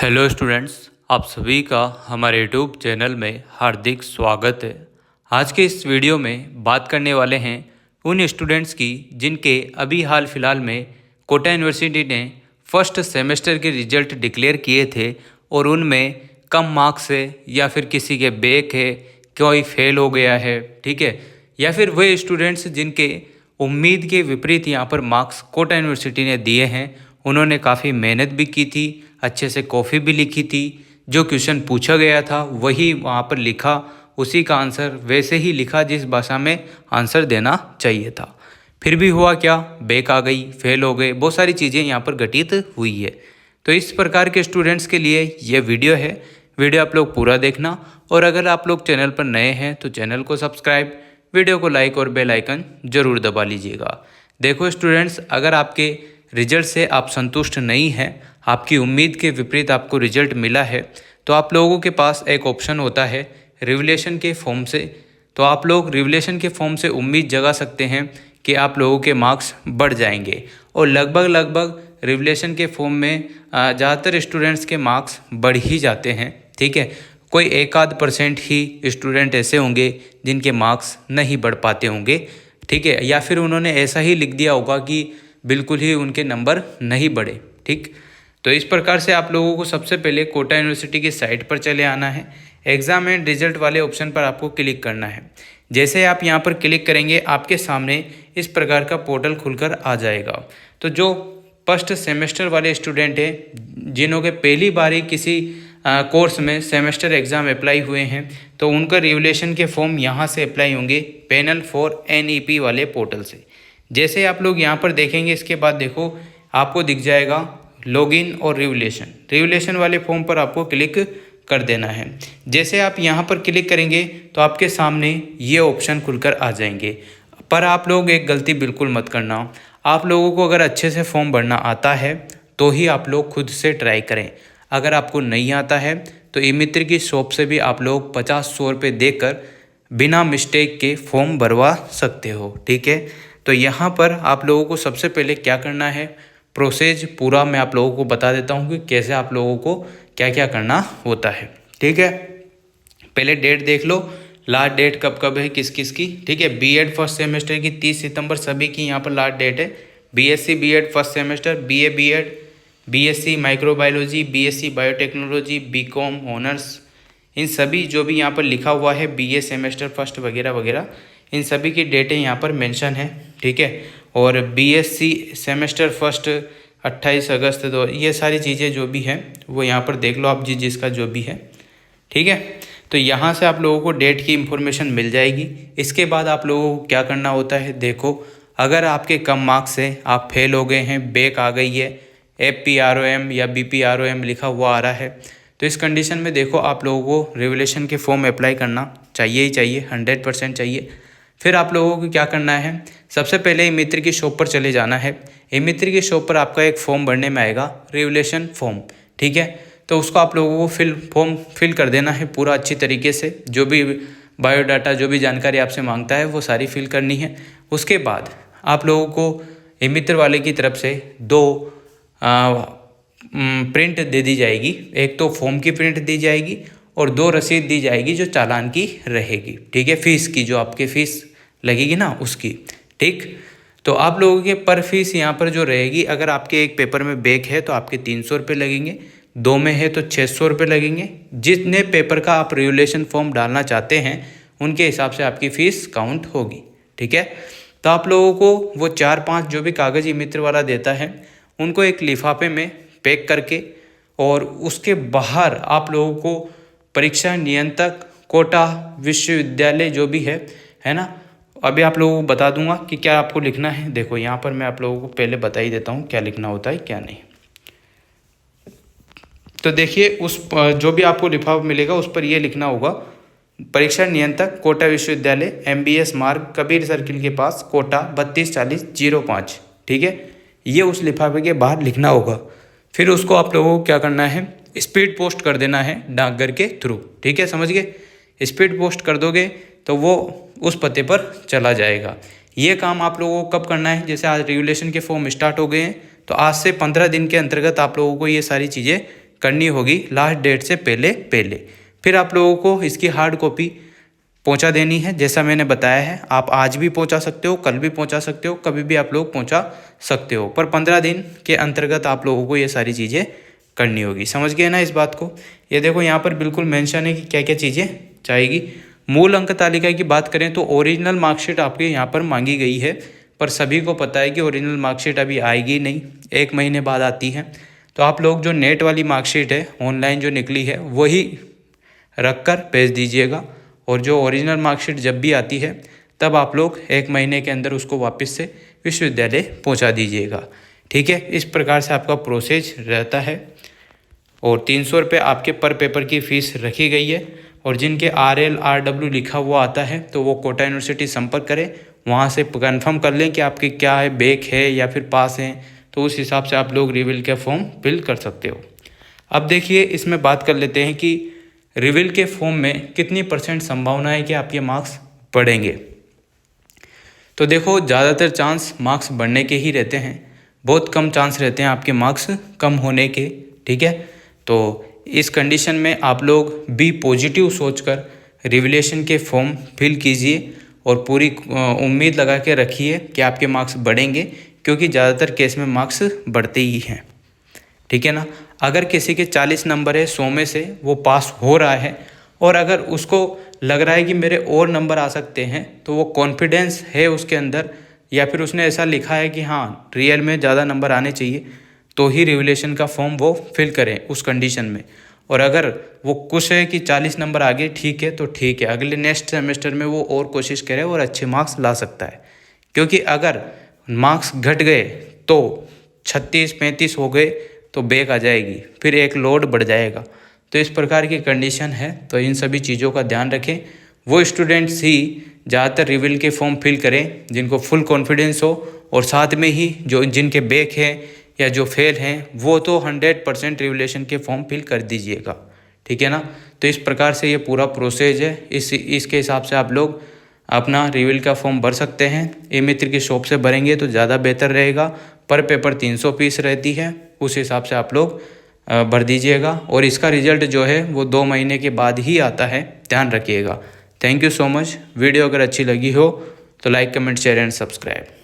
Hello students, आप सभी का हमारे यूट्यूब चैनल में हार्दिक स्वागत है। आज के इस वीडियो में बात करने वाले हैं उन स्टूडेंट्स की जिनके अभी हाल फिलहाल में कोटा यूनिवर्सिटी ने फर्स्ट सेमेस्टर के रिजल्ट डिक्लेयर किए थे और उनमें कम मार्क्स है या फिर किसी के बैक है, कोई फेल हो गया है, ठीक है, या फिर वह स्टूडेंट्स जिनके उम्मीद के विपरीत यहाँ पर मार्क्स कोटा यूनिवर्सिटी ने दिए हैं। उन्होंने काफ़ी मेहनत भी की थी, अच्छे से कॉपी भी लिखी थी, जो क्वेश्चन पूछा गया था वही वहाँ पर लिखा, उसी का आंसर वैसे ही लिखा जिस भाषा में आंसर देना चाहिए था। फिर भी हुआ क्या, बैक आ गई, फेल हो गए, बहुत सारी चीज़ें यहाँ पर घटित हुई है। तो इस प्रकार के स्टूडेंट्स के लिए ये वीडियो है। वीडियो आप लोग पूरा देखना और अगर आप लोग चैनल पर नए हैं तो चैनल को सब्सक्राइब, वीडियो को लाइक और बेल आइकन ज़रूर दबा लीजिएगा। देखो स्टूडेंट्स, अगर आपके रिजल्ट से आप संतुष्ट नहीं हैं, आपकी उम्मीद के विपरीत आपको रिजल्ट मिला है, तो आप लोगों के पास एक ऑप्शन होता है रिवलेशन के फॉर्म से। तो आप लोग रिवलेशन के फॉर्म से उम्मीद जगा सकते हैं कि आप लोगों के मार्क्स बढ़ जाएंगे और लगभग रिवलेशन के फॉर्म में ज़्यादातर स्टूडेंट्स के मार्क्स बढ़ ही जाते हैं, ठीक है। कोई एक आध % ही स्टूडेंट ऐसे होंगे जिनके मार्क्स नहीं बढ़ पाते होंगे, ठीक है, या फिर उन्होंने ऐसा ही लिख दिया होगा कि बिल्कुल ही उनके नंबर नहीं बढ़े, ठीक। तो इस प्रकार से आप लोगों को सबसे पहले कोटा यूनिवर्सिटी की साइट पर चले आना है। एग्ज़ाम एंड रिजल्ट वाले ऑप्शन पर आपको क्लिक करना है। जैसे आप यहाँ पर क्लिक करेंगे आपके सामने इस प्रकार का पोर्टल खुलकर आ जाएगा। तो जो फर्स्ट सेमेस्टर वाले स्टूडेंट हैं जिन्हों के पहली बार ही किसी कोर्स में सेमेस्टर एग्ज़ाम अप्लाई हुए हैं, तो उनका रिवलेशन के फॉर्म यहाँ से अप्लाई होंगे पैनल फॉर NEP वाले पोर्टल से। जैसे आप लोग यहाँ पर देखेंगे, इसके बाद देखो आपको दिख जाएगा लॉगिन और रिवलेशन वाले फॉर्म पर आपको क्लिक कर देना है। जैसे आप यहाँ पर क्लिक करेंगे तो आपके सामने ये ऑप्शन खुलकर आ जाएंगे। पर आप लोग एक गलती बिल्कुल मत करना, आप लोगों को अगर अच्छे से फॉर्म भरना आता है तो ही आप लोग खुद से ट्राई करें। अगर आपको नहीं आता है तो ई-मित्र की शॉप से भी आप लोग 50-100 रुपये देकर बिना मिस्टेक के फॉर्म भरवा सकते हो, ठीक है। तो यहाँ पर आप लोगों को सबसे पहले क्या करना है, प्रोसेस पूरा मैं आप लोगों को बता देता हूँ कि कैसे आप लोगों को क्या क्या करना होता है, ठीक है। पहले डेट देख लो, लास्ट डेट कब कब है किस किस की, ठीक है। B.Ed फर्स्ट सेमेस्टर की 30 सितंबर सभी की यहाँ पर लास्ट डेट है। BSc B.Ed first semester, BA B.Ed, BSc microbiology, BSc biotechnology, BCom honours, इन सभी जो भी यहाँ पर लिखा हुआ है BA सेमेस्टर फर्स्ट वगैरह वगैरह, इन सभी की डेटें यहाँ पर मेंशन है, ठीक है। और BSc सेमेस्टर फर्स्ट 28 अगस्त 2, ये सारी चीज़ें जो भी हैं वो यहाँ पर देख लो आप, जिसका जो भी है, ठीक है। तो यहाँ से आप लोगों को डेट की इंफॉर्मेशन मिल जाएगी। इसके बाद आप लोगों को क्या करना होता है, देखो अगर आपके कम मार्क्स हैं, आप फेल हो गए हैं, बैक आ गई है, FPROM या BPROM लिखा हुआ आ रहा है, तो इस कंडीशन में देखो आप लोगों को रिवलेशन के फॉर्म अप्लाई करना चाहिए ही चाहिए, 100% चाहिए। फिर आप लोगों को क्या करना है, सबसे पहले ई-मित्र की शॉप पर चले जाना है। ई-मित्र की शॉप पर आपका एक फॉर्म भरने में आएगा, रिवलेशन फॉर्म, ठीक है। तो उसको आप लोगों को फॉर्म फिल कर देना है पूरा अच्छी तरीके से, जो भी बायोडाटा जो भी जानकारी आपसे मांगता है वो सारी फिल करनी है। उसके बाद आप लोगों को ई-मित्र वाले की तरफ से 2 प्रिंट दे दी जाएगी, एक तो फॉर्म की प्रिंट दी जाएगी और 2 रसीद दी जाएगी जो चालान की रहेगी, ठीक है, फीस की, जो आपकी फ़ीस लगेगी ना उसकी, ठीक। तो आप लोगों के पर फीस यहाँ पर जो रहेगी, अगर आपके एक पेपर में बैक है तो आपके 300 रुपये लगेंगे, 2 में है तो 600 रुपये लगेंगे। जितने पेपर का आप रिवलेशन फॉर्म डालना चाहते हैं उनके हिसाब से आपकी फ़ीस काउंट होगी, ठीक है। तो आप लोगों को वो 4-5 जो भी कागज़ ई-मित्र वाला देता है उनको एक लिफाफे में पैक करके, और उसके बाहर आप लोगों को परीक्षा नियंत्रक कोटा विश्वविद्यालय जो भी है ना, अभी आप लोगों को बता दूंगा कि क्या आपको लिखना है। देखो यहाँ पर मैं आप लोगों को पहले बता ही देता हूँ क्या लिखना होता है क्या नहीं। तो देखिए उस जो भी आपको लिफाफा मिलेगा उस पर ये लिखना होगा, परीक्षा नियंत्रक कोटा विश्वविद्यालय MBS मार्ग कबीर सर्किल के पास कोटा 324005, ठीक है। ये उस लिफाफे के बाहर लिखना होगा। फिर उसको आप लोगों को क्या करना है, स्पीड पोस्ट कर देना है डाकघर के थ्रू, ठीक है, समझ गए। स्पीड पोस्ट कर दोगे तो वो उस पते पर चला जाएगा। ये काम आप लोगों को कब करना है, जैसे आज रिवलेशन के फॉर्म स्टार्ट हो गए हैं तो आज से 15 दिन के अंतर्गत आप लोगों को ये सारी चीज़ें करनी होगी लास्ट डेट से पहले पहले। फिर आप लोगों को इसकी हार्ड कॉपी पहुंचा देनी है। जैसा मैंने बताया है, आप आज भी पहुंचा सकते हो, कल भी पहुंचा सकते हो, कभी भी आप लोग पहुंचा सकते हो, पर 15 दिन के अंतर्गत आप लोगों को ये सारी चीज़ें करनी होगी। समझ गए ना इस बात को? ये देखो यहाँ पर बिल्कुल मेंशन है कि क्या क्या चीज़ें चाहिएगी। मूल अंक तालिका की बात करें तो ओरिजिनल मार्कशीट आपके यहाँ पर मांगी गई है, पर सभी को पता है कि ओरिजिनल मार्कशीट अभी आएगी नहीं, 1 महीने बाद आती है। तो आप लोग जो नेट वाली मार्कशीट है ऑनलाइन जो निकली है वही रख कर भेज दीजिएगा, और जो ओरिजिनल मार्कशीट जब भी आती है तब आप लोग 1 महीने के अंदर उसको वापस से विश्वविद्यालय पहुंचा दीजिएगा। ठीक है, इस प्रकार से आपका प्रोसेस रहता है। और 300 रुपये आपके पर पेपर की फ़ीस रखी गई है। और जिनके RL RW लिखा हुआ आता है तो वो कोटा यूनिवर्सिटी संपर्क करें, वहाँ से कंफर्म कर लें कि आपके क्या है, बैक है या फिर पास हैं, तो उस हिसाब से आप लोग रिविल का फॉर्म फिल कर सकते हो। अब देखिए, इसमें बात कर लेते हैं कि रिविल के फॉर्म में कितनी % संभावना है कि आपके मार्क्स बढ़ेंगे। तो देखो, ज़्यादातर चांस मार्क्स बढ़ने के ही रहते हैं, बहुत कम चांस रहते हैं आपके मार्क्स कम होने के। ठीक है, तो इस कंडीशन में आप लोग बी पॉजिटिव सोचकर रिविलेशन के फॉर्म फिल कीजिए और पूरी उम्मीद लगा के रखिए कि आपके मार्क्स बढ़ेंगे, क्योंकि ज़्यादातर केस में मार्क्स बढ़ते ही हैं। ठीक है ना? अगर किसी के 40 नंबर है 100 में से, वो पास हो रहा है, और अगर उसको लग रहा है कि मेरे और नंबर आ सकते हैं, तो वो कॉन्फिडेंस है उसके अंदर, या फिर उसने ऐसा लिखा है कि हाँ रियल में ज़्यादा नंबर आने चाहिए, तो ही रिविलेशन का फॉर्म वो फिल करें उस कंडीशन में। और अगर वो खुश है कि 40 नंबर आ गए, ठीक है, तो ठीक है, अगले नेक्स्ट सेमेस्टर में वो और कोशिश करे और अच्छे मार्क्स ला सकता है। क्योंकि अगर मार्क्स घट गए तो 36-35 हो गए तो बैक आ जाएगी, फिर एक लोड बढ़ जाएगा। तो इस प्रकार की कंडीशन है, तो इन सभी चीज़ों का ध्यान रखें। वो स्टूडेंट्स ही ज़्यादातर रिविल के फॉर्म फिल करें जिनको फुल कॉन्फिडेंस हो, और साथ में ही जो जिनके बैक हैं या जो फेल हैं वो तो 100% रिविलेशन के फॉर्म फिल कर दीजिएगा। ठीक है ना? तो इस प्रकार से ये पूरा प्रोसेस है, इसके हिसाब से आप लोग अपना रिविल का फॉर्म भर सकते हैं। ई मित्र की शॉप से भरेंगे तो ज़्यादा बेहतर रहेगा। पर पेपर 300 पीस रहती है, उस हिसाब से आप लोग भर दीजिएगा। और इसका रिजल्ट जो है वो 2 महीने के बाद ही आता है, ध्यान रखिएगा। Thank you so much. Video अगर अच्छी लगी हो तो like, comment, share and subscribe.